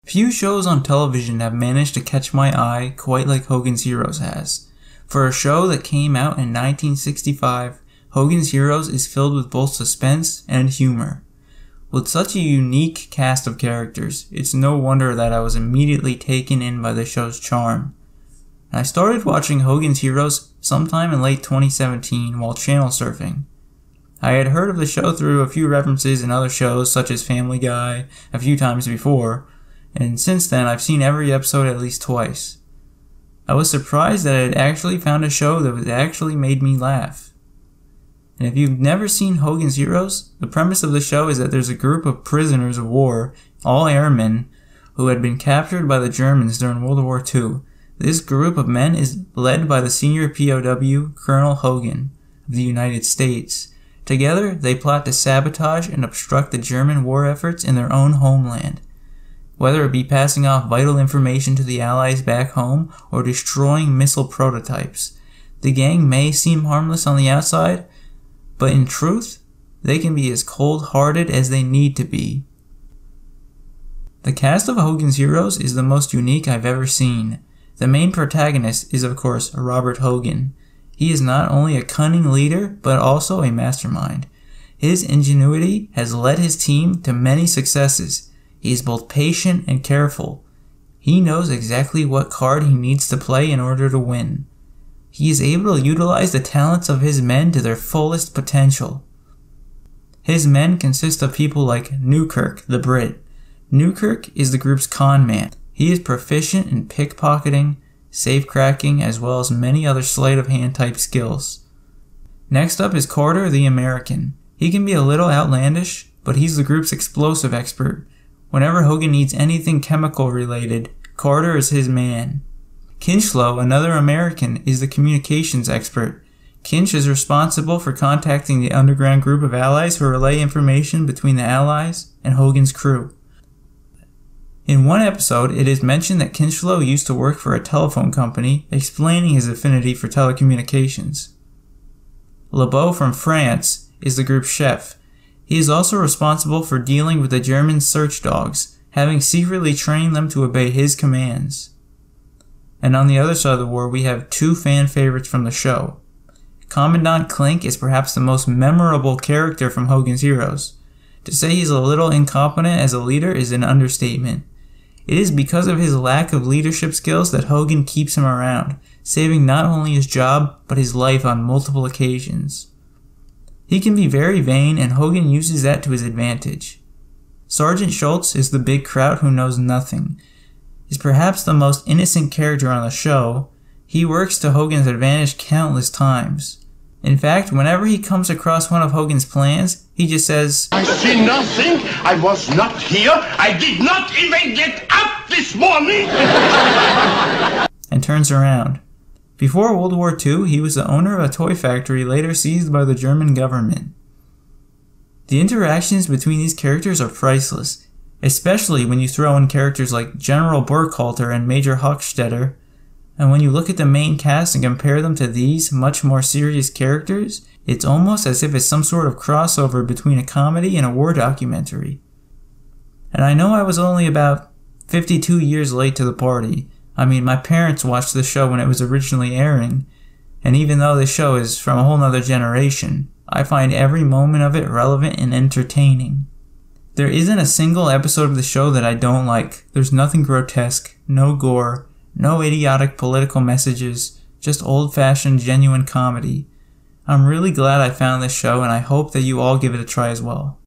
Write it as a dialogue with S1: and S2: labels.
S1: Few shows on television have managed to catch my eye quite like Hogan's Heroes has. For a show that came out in 1965, Hogan's Heroes is filled with both suspense and humor. With such a unique cast of characters, it's no wonder that I was immediately taken in by the show's charm. I started watching Hogan's Heroes sometime in late 2017 while channel surfing. I had heard of the show through a few references in other shows such as Family Guy a few times before, and since then I've seen every episode at least twice. I was surprised that I had actually found a show that actually made me laugh. And if you've never seen Hogan's Heroes, the premise of the show is that there's a group of prisoners of war, all airmen, who had been captured by the Germans during World War II. This group of men is led by the senior POW, Colonel Hogan, of the United States. Together, they plot to sabotage and obstruct the German war efforts in their own homeland. Whether it be passing off vital information to the Allies back home or destroying missile prototypes. The gang may seem harmless on the outside, but in truth, they can be as cold-hearted as they need to be. The cast of Hogan's Heroes is the most unique I've ever seen. The main protagonist is of course Robert Hogan. He is not only a cunning leader, but also a mastermind. His ingenuity has led his team to many successes. He is both patient and careful. He knows exactly what card he needs to play in order to win. He is able to utilize the talents of his men to their fullest potential. His men consist of people like Newkirk, the Brit. Newkirk is the group's con man. He is proficient in pickpocketing, safe-cracking, as well as many other sleight-of-hand type skills. Next up is Carter, the American. He can be a little outlandish, but he's the group's explosive expert. Whenever Hogan needs anything chemical related, Carter is his man. Kinchlow, another American, is the communications expert. Kinch is responsible for contacting the underground group of allies who relay information between the allies and Hogan's crew. In one episode, it is mentioned that Kinchlow used to work for a telephone company, explaining his affinity for telecommunications. Lebeau from France is the group's chef. He is also responsible for dealing with the German search dogs, having secretly trained them to obey his commands. And on the other side of the war, we have two fan favorites from the show. Commandant Klink is perhaps the most memorable character from Hogan's Heroes. To say he's a little incompetent as a leader is an understatement. It is because of his lack of leadership skills that Hogan keeps him around, saving not only his job, but his life on multiple occasions. He can be very vain, and Hogan uses that to his advantage. Sergeant Schultz is the big kraut who knows nothing. He's perhaps the most innocent character on the show. He works to Hogan's advantage countless times. In fact, whenever he comes across one of Hogan's plans, he just says,
S2: "I see nothing. I was not here. I did not even get up this morning."
S1: and turns around. Before World War II, he was the owner of a toy factory later seized by the German government. The interactions between these characters are priceless, especially when you throw in characters like General Burkhalter and Major Hochstetter. And when you look at the main cast and compare them to these much more serious characters, it's almost as if it's some sort of crossover between a comedy and a war documentary. And I know I was only about 52 years late to the party. I mean, my parents watched the show when it was originally airing, and even though the show is from a whole nother generation, I find every moment of it relevant and entertaining. There isn't a single episode of the show that I don't like. There's nothing grotesque, no gore, no idiotic political messages, just old-fashioned, genuine comedy. I'm really glad I found this show, and I hope that you all give it a try as well.